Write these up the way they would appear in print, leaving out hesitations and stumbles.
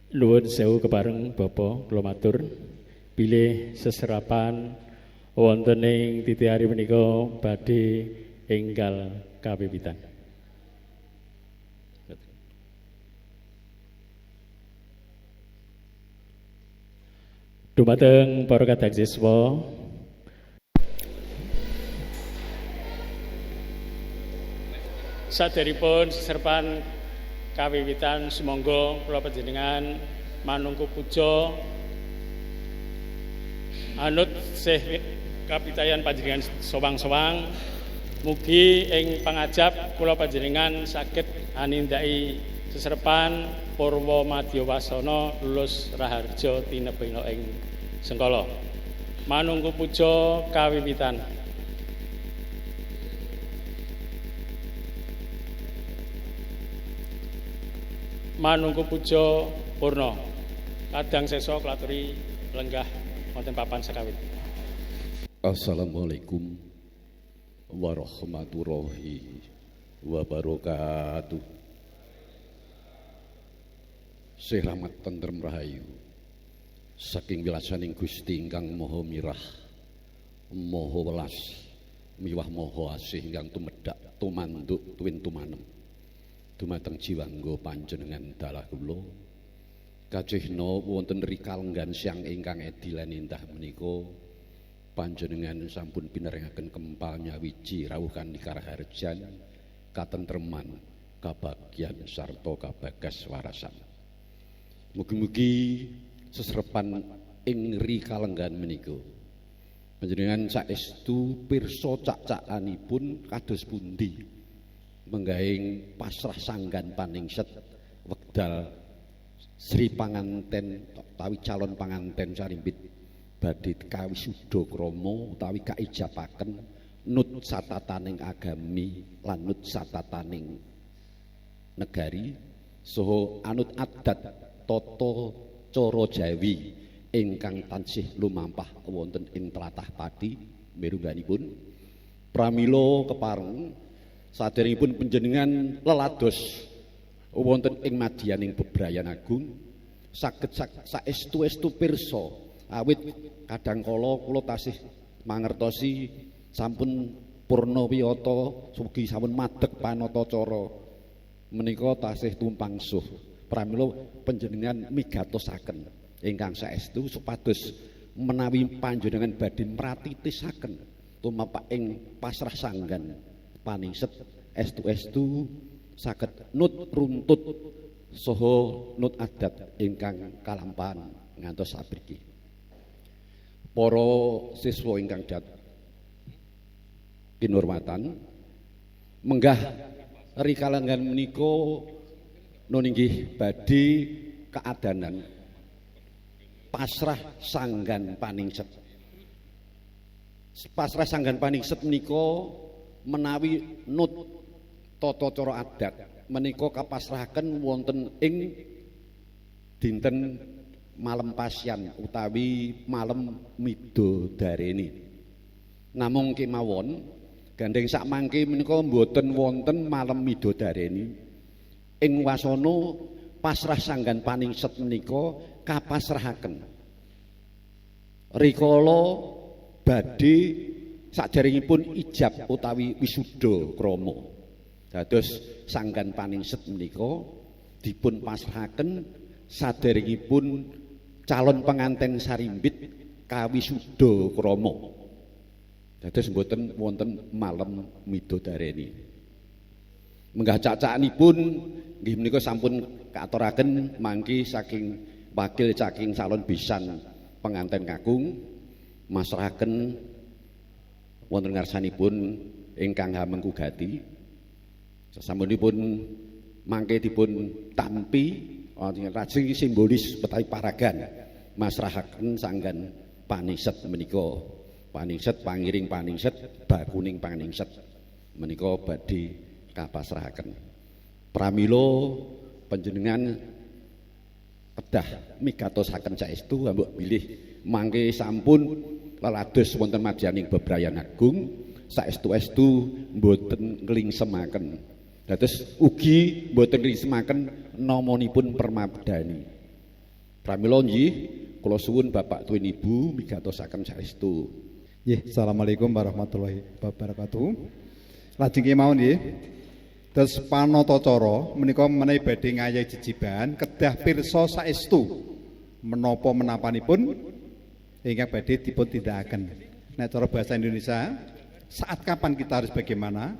Nuwun sewu kepareng Bapak kula matur bilih seserapan wonten ing titi-ari menika badhe enggal kawiwitan. Dumateng para kadang siswa saderipun seserapan kawiwitan sumangga kula panjenengan manungku puja anut sih kapitayan panjenengan sowang-sowang mugi ing pangajap kula panjenengan saged anindaki seserapan Purwa Madya Wasana lulus raharja tinebena ing Sengkala manungku puja kawiwitan. Manungku puja purna kadang sesa klaturi lenggah wonten papan sekawit. Assalamualaikum warahmatullahi wabarakatuh. Selamat tentrem rahayu saking wilasaning Gusti ingkang Maha Mirah Maha Welas miwah Maha Asih ingkang tumedhak tumanduk tuwin tumanem dumateng jiwangga panjenengan dalah kula kajehna wonten rikalenggan siang ingkang edi lan endah menika panjenengan sampun pinaringaken kempal nyawiji rawuh kanthi karaharjan katentreman kabagyan sarta kabagas warasan. Mugi-mugi sesrepan ing rikalenggan menika panjenengan saestu pirsa cak-cakanipun kados pundi menggaing pasrah sanggan paningset wekdal Sri panganten utawi calon panganten sarimbit badhe kawisuda krama utawi kaijabaken nut satataning agami lan nut satataning negari saha anut adat tata cara Jawi ingkang tansih lumampah wonten ing tlatah Pati mirungganipun pramila kepareng saderengipun panjenengan lelados wonten ing madyaning bebrayan agung saged saestu-estu pirsa awit kadangkala kula tasih mangertosi sampun purna wiyata mugi sampun madeg panata cara menika tasih tumpang suh pramila panjenengan migatosaken ingkang saestu supados menawi panjenengan badhe mratitisaken tumapak ing pasrah sanggan paningset estu-estu saged nut runtut saha nut adat ingkang kalampahan ngantos sapriki. Para siswa ingkang kinurmatan menggah rikalenggan menika nun inggih badhe keadanan pasrah sanggan paningset. Pasrah sanggan paningset menika menawi nut tata cara adat menika kapasrahaken wonten ing dinten malem pasyan utawi malem midodareni. Namung kemawon gandeng sak mangke menika mboten wonten malem midodareni. Ing wasana pasrah sanggan paningset menika kapasrahaken rikala badhe saderengipun ijab utawi wisuda krama. Dados sanggan paningset menika dipun pasrahaken saderengipun calon penganten sarimbit kawisuda krama. Dados mboten wonten malem midodareni. Menggah cak-cakanipun nggih menika sampun kaaturaken mangke saking wakil saking calon besan penganten kakung masrahaken wonten ngarsanipun ingkang hamengku gati. Sasampunipun mangke dipun tampi rajing simbolis utawi paragan masrahaken sanggan paningset menika. Paningset pangiring paningset bakuning paningset menika badhe kapasrahaken. Pramila panjenengan kedah migatosaken saestu ambek bilih mangke sampun lelados wonten madyaning bebrayan agung saestu-estu mboten nglingsemaken. Dados ugi mboten nglingsemaken namanipun permabdani. Pramila nggih kula suwun Bapak tuwin Ibu migatosaken saestu. Nggih, Assalamualaikum warahmatullahi wabarakatuh. Lajeng kemawon nggih. Terus panatacara menika menawi badhe ngayahi jejiban kedah pirsa saestu menapa menapanipun ingkang badhe dipun tindakaken. Nek cara bahasa Indonesia, saat kapan kita harus bagaimana?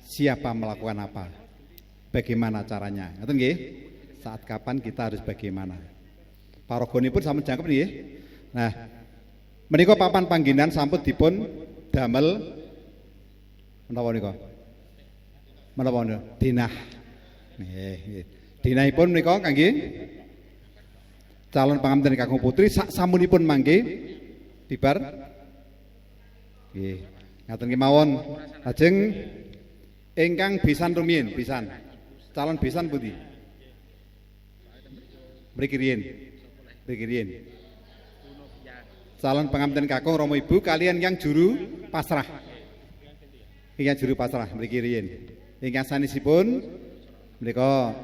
Siapa melakukan apa? Bagaimana caranya? Ngoten nggih? Saat kapan kita harus bagaimana? Paragonipun sampun jangkep nggih. Nah, menika papan panggenan sampun dipun damel menapa nika? Menapa nika? Dinah. Nggih. Dinahipun menika kangge calon panganten kakung putri sak samunipun mangke bibar. Nggih. Ngaten kemawon. Lajeng ingkang besan rumiyin, besan. Calon besan pundi? Mriki riyin. Mriki riyin. Calon panganten kakung Rama Ibu kalian yang juru pasrah. Ingkang juru pasrah mriki riyin. Ingkang sanesipun menika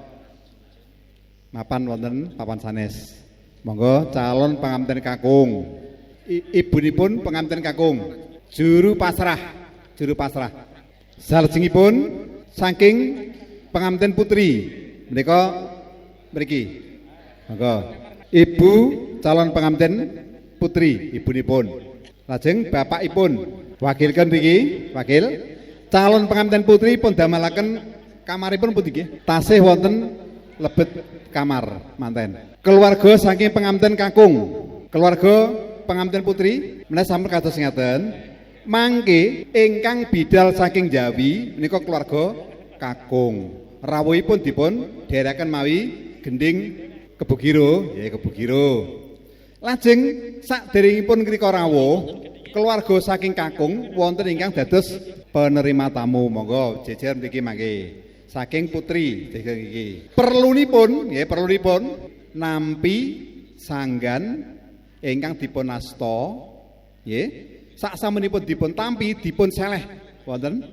mapan wonten papan sanes. Monggo calon panganten kakung. Ibunipun panganten kakung juru pasrah, juru pasrah. Salajengipun saking panganten putri menika mriki. Monggo Ibu calon panganten putri ibunipun. Lajeng bapakipun wakilken mriki, wakil calon panganten putri pun damelaken kamaripun pundi nggih? Tasih wonten lebet kamar manten. Keluarga saking panganten kakung, keluarga panganten putri menawi sampun kados ngaten, mangke ingkang bidal saking Jawi menika keluarga kakung. Rawuhipun dipun dherekaken mawi gending Kebugiro, ya Kebugiro. Lajeng saderengipun ngrika rawuh, keluarga saking kakung wonten ingkang dados penerima tamu. Monggo jejer mriki mangke. Saking putri iki. Perlunipun, nggih perlunipun nampi sanggan ingkang dipun asta, nggih. Saksamunipun dipun tampi, dipun seleh wonten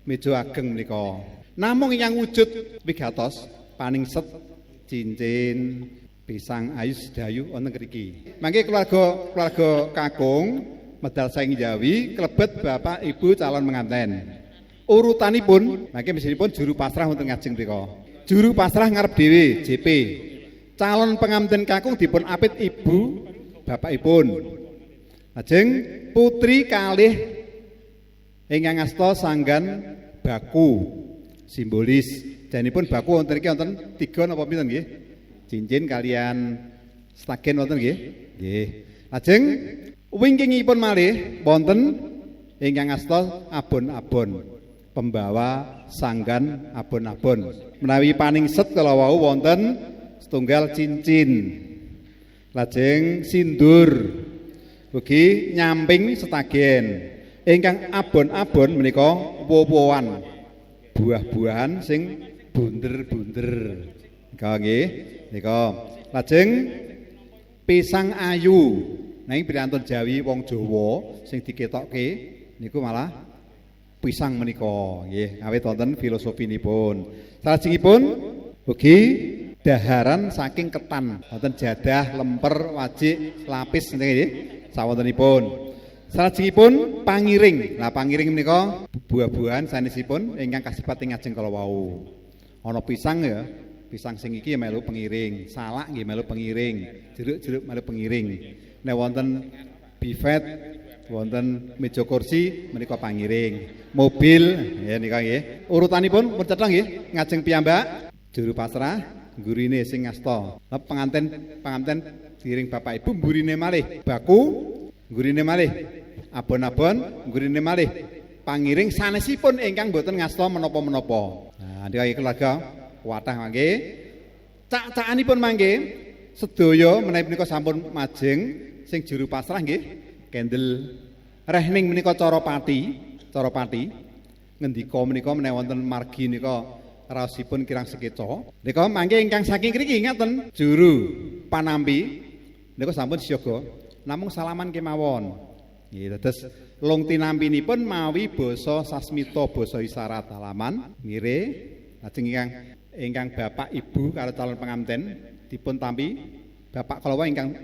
meja ageng menika. Namung ingkang wujud wigatos paningset cincin pisang ayu sedayu wonten mriki. Mangke keluarga kakung medal saking Jawi klebet Bapak Ibu calon penganten. Urutanipun mangke mesinipun juru pasrah wonten ngajeng mrika. Juru pasrah ngarep dhewe JP. Calon penganten kakung dipun apit Ibu bapakipun. Lajeng putri kalih ingkang asta sanggan baku simbolis. Janipun baku wonten iki wonten 3 napa pinten nggih? Cincin kalian stagen wonten nggih? Nggih. Lajeng wingkingipun malih wonten ingkang asta abon-abon. Pembawa sanggan abon-abon. Menawi paningset kala wau wonten setunggal cincin. Lajeng sindur. Ugi nyamping setagen. Ingkang abon-abon menika woh-wohan. Buah-buahan sing bunder-bunder. Nika nggih, nika. Lajeng pisang ayu. Nanging priyantun Jawi wong Jawa sing diketokke niku malah pisang menika nggih, awit wonten filosofinipun. Salajengipun ugi daharan saking ketan, wonten jadah, lemper, wajik, lapis nggih sawontenipun. Salajengipun pangiring. Lah pangiring menika buah-buahan sanesipun ingkang kasebat ing ngajeng kala wau. Ana pisang ya, pisang sing iki melu pengiring, salak nggih melu pengiring, jeruk-jeruk melu pengiring. Nek wonten bifet, wonten meja kursi menika pangiring. Mobil ya nika nggih. Urutanipun pun cetha nggih, ngajeng piyambak juru pasrah, gurine sing ngasta. Lah panganten diring Bapak Ibu gurine malih, baku gurine malih, abon-abon gurine malih. Pangiring sanesipun ingkang boten ngasta menapa-menapa. Nah, nika keluarga wathah mangke. Cak-cakanipun mangke sedaya menawi menika sampun majeng sing juru pasrah nggih kendel rehning menika cara pati ngendika menika menawi wonten margi nika raosipun kirang sekeca. Nika mangke ingkang saking mriki ngaten juru panampi nika sampun siaga namung salaman kemawon. Nggih dados long tinampinipun mawi basa sasmita basa isyarat halaman ngire lajeng ingkang Bapak Ibu karo calon penganten dipun tampi Bapak kala wau ingkang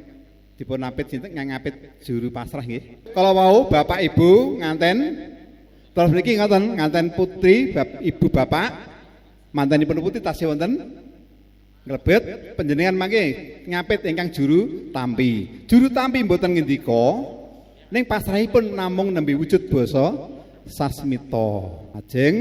dipun apit sinten ngapit juru pasrah nggih. Kala wau Bapak Ibu nganten terus niki ngoten nganten putri Ibu Bapak mantanipun putri tasih wonten nglebet panjenengan mangke ngapit ingkang juru tampi. Juru tampi mboten ngendika ning pasrahipun namung nembe wujud basa sasmita. Ajeng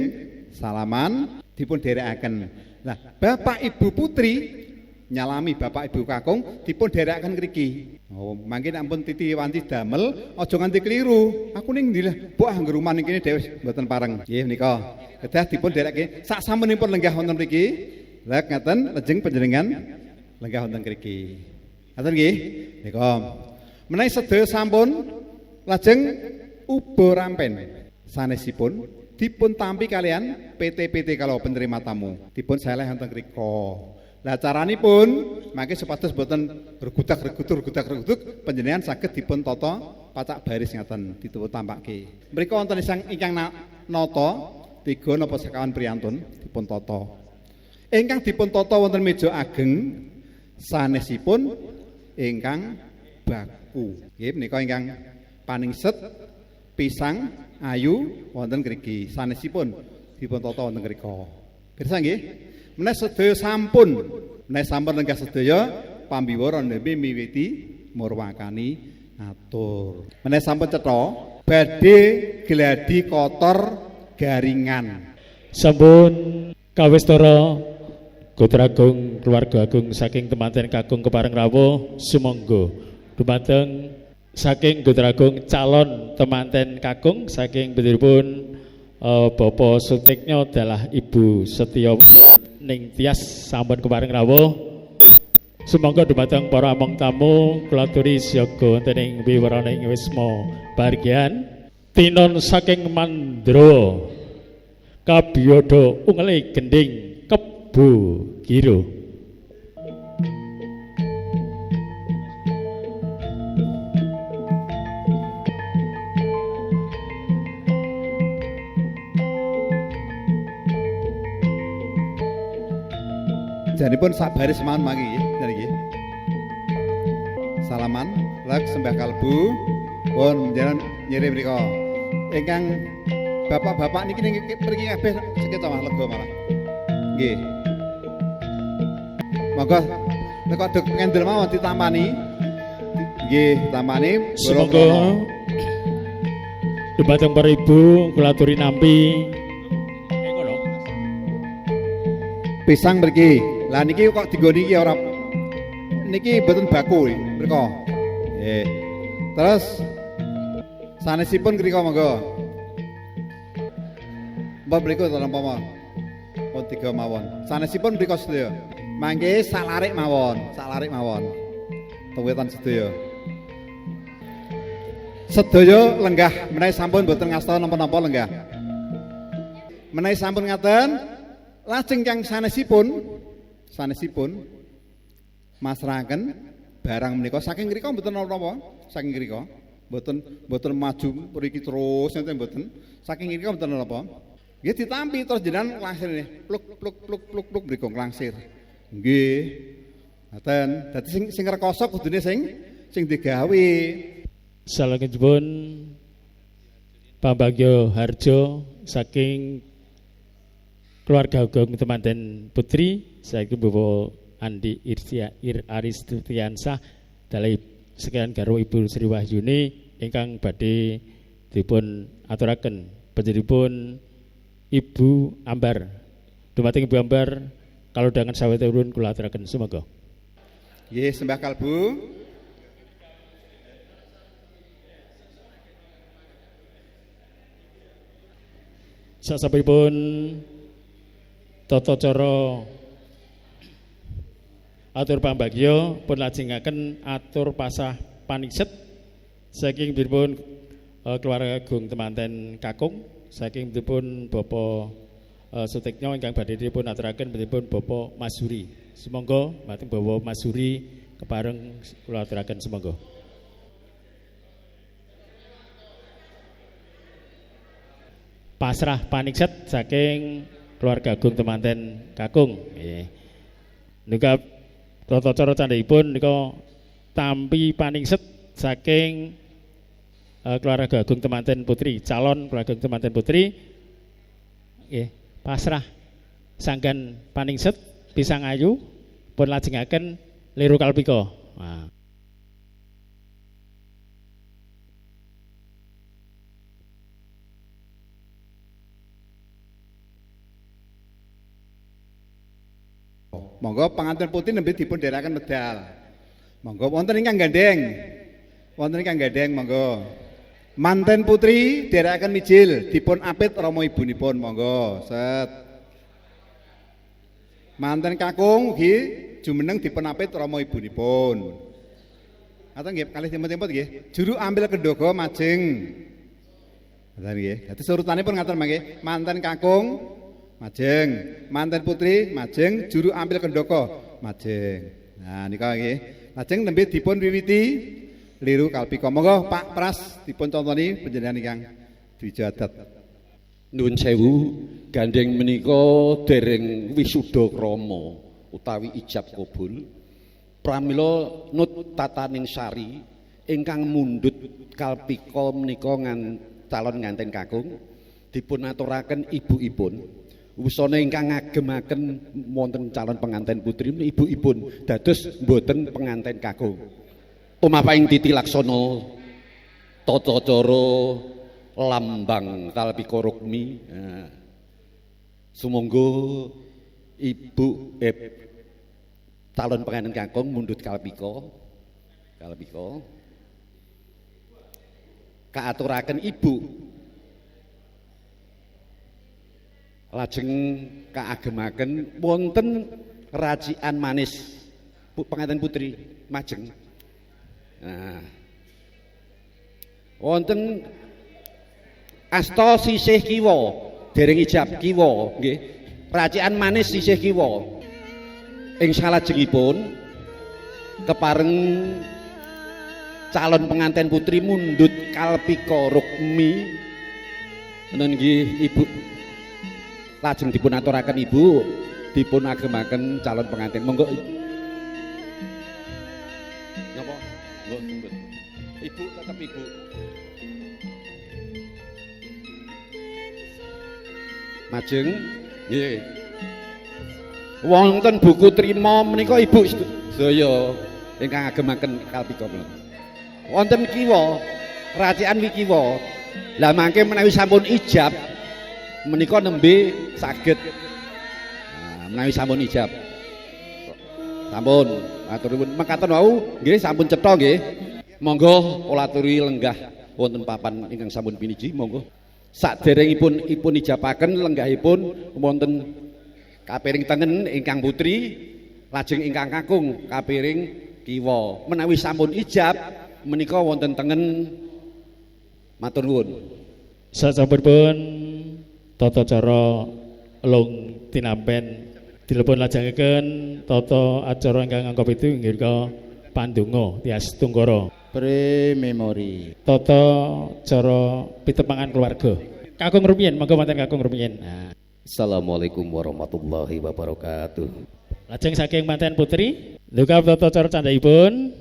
salaman dipun dherekaken. Nah, Bapak Ibu putri nyalami Bapak Ibu kakung dipun dherekaken mriki. Oh, mangke nek ampun titi wanti damel aja nganti kliru. Aku ning ndi lah, mbok angger rumah ning kene dhewe mboten pareng. Nggih menika. Kedah dipun dherekaken sak sampunipun lenggah wonten mriki. Lah ngaten lajeng panjenengan lenggah wonten mriki. Ngaten nggih. Nika. Menawi sedaya sampun lajeng uba rampen sanesipun dipun tampi kalian PT-PT kalau penerima tamu. Dipun seleh wonten mrika. Lah caranipun mangke supados boten regudak-reguduk panjenengan saged dipun tata pacak baris ngaten dipun tampake. Mrika wonten ingkang nata 3 napa sekawan priyantun dipun tata. Ingkang dipun tata wonten meja ageng sanesipun ingkang baku. Nggih menika ingkang paningset pisang ayu wonten mriki sanesipun dipun tata wonten mrika. Pirsa nggih? Menawi sedaya sampun lenggah sedaya pambiwara nembe miwiti murwakani atur. Menawi sampun cetha badhe gladi kotor garingan. Sampun kawistara Putra Agung keluarga agung saking temanten kakung kepareng rawuh sumangga dumateng saking Putra Agung calon temanten kakung saking putripun Bapak Sutiknya adalah Ibu Setya ning tias sampun kepareng rawuh sumangga dumateng para among tamu kula aturi siyaga wonten ing wiwaraning wisma bargian tinon saking Mandra Kabiyada ungeli gending Kebo Giro. Janipun sak baris mawon mangke nggih. Salaman lag sembah kalbu pun njenengan nyirim mrika. Ingkang bapak-bapak niki mriki kabeh sekita mah lega malah. Nggih. Monggo nek dek ngendel mawon ditampani. Nggih, tampani semoga dumateng para ibu kula aturi nampi ngono. Pisang mriki. Lah niki kok digoni iki ora niki mboten baku mriko. Nggih. Terus sanesipun mriko monggo. Mbok mriko to napa pun 3 mawon. Sanesipun mriko sedaya. Mangke salarik mawon. Tuwetan sedaya. Sedaya lenggah menawi sampun mboten ngasta napa-napa lenggah. Menawi sampun ngaten lajeng kang sanesipun masrahaken barang menika saking mrika mboten napa-napa, saking mrika mboten maju mriki terus enten mboten, saking mrika mboten napa. Nggih ditampi terus jenengan langsir pluk mriko langsir. Nggih. Ngaten, dadi sing rekoso kudune sing digawe. Salajengipun Pambagyo Harjo saking keluarga agung temanten putri saiki Bapak Andi Aristiansah dalih sekian garwa Ibu Sri Wahyuni ingkang badhe dipun aturaken panjenenganipun Ibu Ambar. Dumateng Ibu Ambar kalau dengan sawetipun kula aturaken sumangga. Nggih, sembah kalbu. Sasampunipun tata cara atur pambagya pun lajengaken atur pasah paningset saking dipun keluarga agung temanten kakung saking dipun Bapak Sutiknya ingkang badhe dipun aturaken dipun Bapak Masuri. Sumangga mateng Bapak Masuri kepareng kula aturaken sumangga. Pasrah paningset saking keluarga agung temanten kakung. Nggih. Nika tata cara candhaipun nika tampi paningset saking keluarga agung temanten putri, calon keluarga agung temanten putri nggih pasrah sanggan paningset pisang ayu pun lajengaken liru kalpika. Nah. Monggo pengantin putri nembe dipun dherekaken medal. Monggo wonten ingkang gandeng. Wonten ingkang gandeng monggo. Manten putri dherekaken mijil dipun apit rama ibunipun monggo. Set. Manten kakung ugi jumeneng dipun apit rama ibunipun. Atau nggih kalih tempo-tempo nggih. Juru ambil kendhoga majeng. Ngoten nggih. Dadi surutanipun ngaten mangke. Manten kakung majeng, manten putri majeng, juru ambil kendhoko majeng. Nah nika nggih. Lajeng nembe dipun wiwiti liru kalpika. Monggo Pak Pras dipun contoni panjenengan ingkang dwija adat. Nuwun sewu, gandeng menika dereng wisuda krama utawi ijab kabul. Pramila nut tataning sari ingkang mundhut kalpika menika calon nganten kakung dipun aturaken ibu-ipun. Usane ingkang ngagemaken wonten calon pengantin putri ibu-ipun dados mboten pengantin kakung. Tumapaing titi laksana tata cara lambang kalpika rukmi. Nah, sumangga ibu calon pengantin kakung mundhut kalpika kaaturaken ibu lajeng kaagemaken wonten racikan manis pengantin putri majeng. Nah, wonten asta sisih kiwa dereng ijab kiwa nggih. Racikan manis sisih kiwa. Ing salajengipun kepareng calon pengantin putri mundhut kalpika rukmi. Menawi nggih Ibu lajeng dipun aturaken ibu dipun agemaken calon pengantin. Monggo napa ibu tetep ibu majeng nggih. Wonten buku trima menika ibu sedaya ingkang agemaken kalpika wonten kiwa racikan wikiwa. Lah mangke menawi sampun ijab menika nembe saged. Nah, menawi sampun ijab sampun atur nuwun mekaten wau nggih sampun cetha nggih. Monggo kula aturi lenggah wonten papan ingkang sampun piniji. Monggo saderengipun ipun ijabaken lenggahipun wonten kapiring tengen ingkang putri lajeng ingkang kakung kapiring kiwa. Menawi sampun ijab menika wonten tengen matur nuwun. Sasampunipun tata cara lung tinampen dilepun lajengaken tata acara ingkang angka 7 inggih menika pandonga tias tunggara pre-memori tata cara pitepangan keluarga. Kakung rumiyin monggo wonten kakung rumiyin. Nah. Assalamualaikum warahmatullahi wabarakatuh. Lajeng saking manten putri ndukap tata cara candhaipun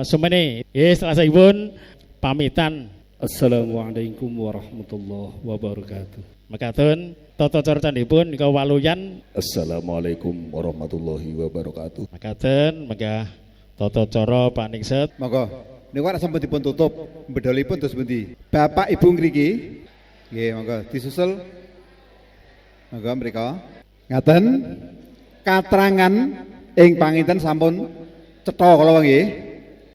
semene nggih selesaiipun pamitan. Assalamualaikum warahmatullahi wabarakatuh. Mekaten tata cara candhaipun nika waluyan. Assalamualaikum warahmatullahi wabarakatuh. Mekaten menggah tata cara paningset. Monggo niku nek sampun dipun tutup bedolipun terus pundi? Bapak Ibu ngriki nggih monggo disusul. Monggo mrika. Ngaten katrangan ing panginten sampun cetha kala nggih.